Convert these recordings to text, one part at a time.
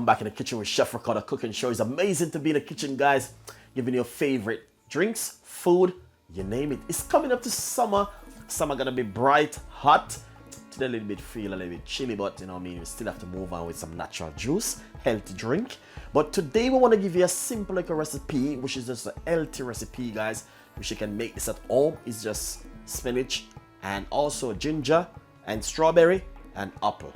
back in the kitchen with Chef Ricardo cooking show. It's amazing to be in the kitchen, guys, giving you your favorite drinks, food, you name it. It's coming up to summer. Summer gonna be bright, hot. Today a little bit feel a little bit chilly, but you know what I mean, we still have to move on with some natural juice, healthy drink. But today we want to give you a simple like a recipe, which is just a healthy recipe, guys, which you can make this at home. It's just spinach and also ginger and strawberry and apple.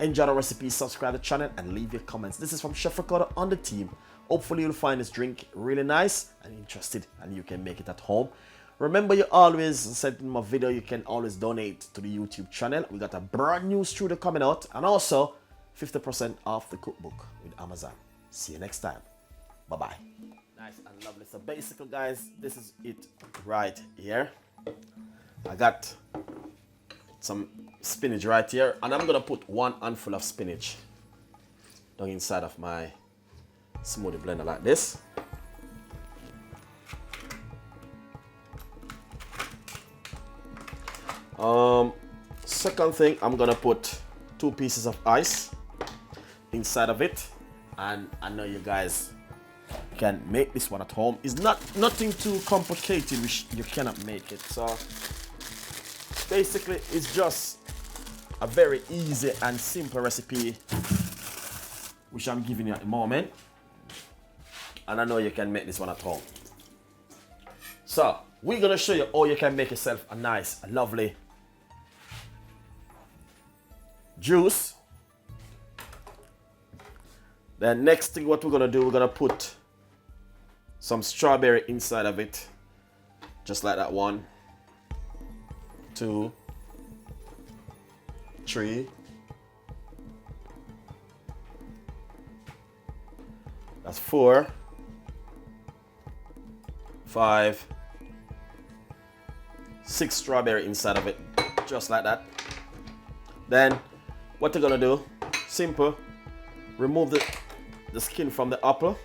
Enjoy the recipe, subscribe to the channel, and leave your comments. This is from Chef Ricardo on the team. Hopefully you'll find this drink really nice and interested, and you can make it at home. Remember, you always said in my video, you can always donate to the YouTube channel. We got a brand new studio coming out, and also 50% off the cookbook with Amazon. See you next time. Bye-bye. Nice and lovely. So basically, guys, this is it right here. I got some spinach right here, and I'm gonna put 1 handful of spinach down inside of my smoothie blender like this. Second thing, I'm gonna put 2 pieces of ice inside of it, and I know you guys can make this one at home. It's nothing too complicated, which you cannot make it. So basically, it's just a very easy and simple recipe, which I'm giving you at the moment, and I know you can make this one at home. So we're gonna show you how you can make yourself a nice, lovely juice. Then next thing, what we're gonna do, we're gonna put some strawberry inside of it, just like that. 1, 2, 3. That's 4, 5, 6 strawberry inside of it, just like that. Then what you're gonna do, simple, remove the skin from the apple.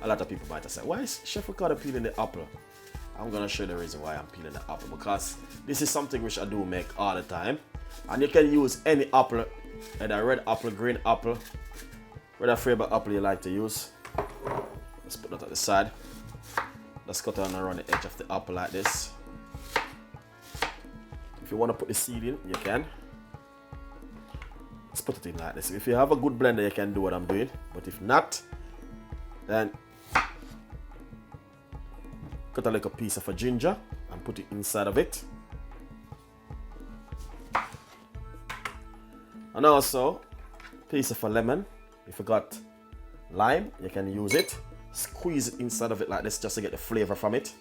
A lot of people might have said, why is Chef Ricardo peeling the apple? I'm gonna show you the reason why I'm peeling the apple, because this is something which I do make all the time, and you can use any apple, either red apple, green apple, whatever flavor apple you like to use. Let's put that at the side. Let's cut on around the edge of the apple like this. If you want to put the seed in, you can. Let's put it in like this. If you have a good blender, you can do what I'm doing, but if not, then cut a little piece of a ginger and put it inside of it. And also a piece of a lemon. If you got lime, you can use it. Squeeze it inside of it like this just to get the flavor from it.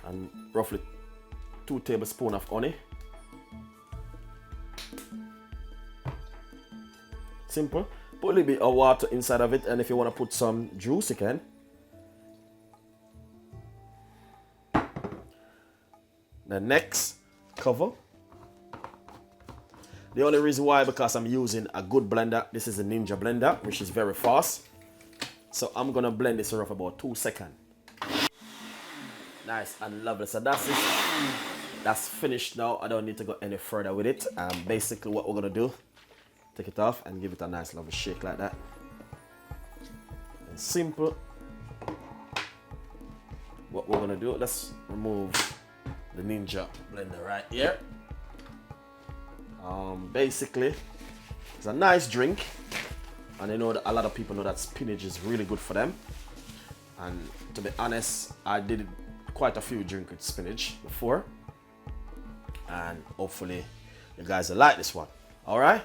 And roughly 2 tablespoons of honey. Simple. Put a little bit of water inside of it, and if you want to put some juice, you can. The next, cover. The only reason why, because I'm using a good blender. This is a Ninja blender, which is very fast. So I'm gonna blend this for about 2 seconds. Nice and lovely. So that's it. That's finished now. I don't need to go any further with it. Basically what we're gonna do, take it off and give it a nice lovely shake like that. And simple. What we're gonna do, let's remove the Ninja blender right here. Basically, it's a nice drink, and I know that a lot of people know that spinach is really good for them. And to be honest, I did quite a few drinks with spinach before, and hopefully you guys will like this one. All right,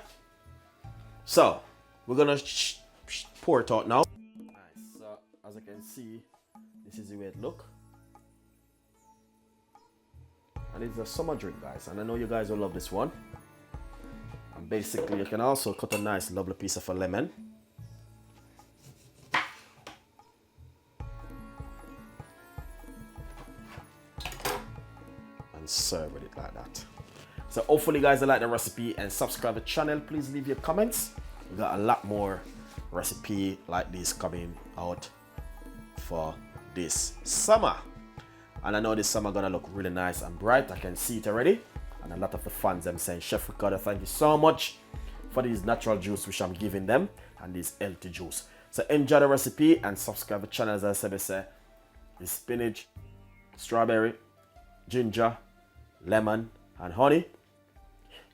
so we're gonna pour it out now. Nice. So as you can see, this is the way it looks, and it's a summer drink, guys, and I know you guys will love this one. And basically, you can also cut a nice lovely piece of a lemon. And serve with it like that. So hopefully you guys like the recipe, and subscribe to the channel. Please leave your comments. We got a lot more recipe like this coming out for this summer. And I know this summer gonna look really nice and bright. I can see it already. And a lot of the fans them saying, Chef Ricardo, thank you so much for these natural juice which I'm giving them and this healthy juice. So enjoy the recipe and subscribe to the channel. As I said, it's spinach, strawberry, ginger, lemon, and honey.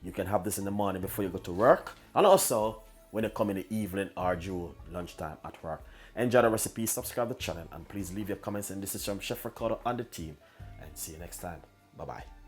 You can have this in the morning before you go to work, and also when you come in the evening or during lunchtime at work. Enjoy the recipe, subscribe to the channel, and please leave your comments. And this is from Chef Ricardo and the team. And see you next time. Bye-bye.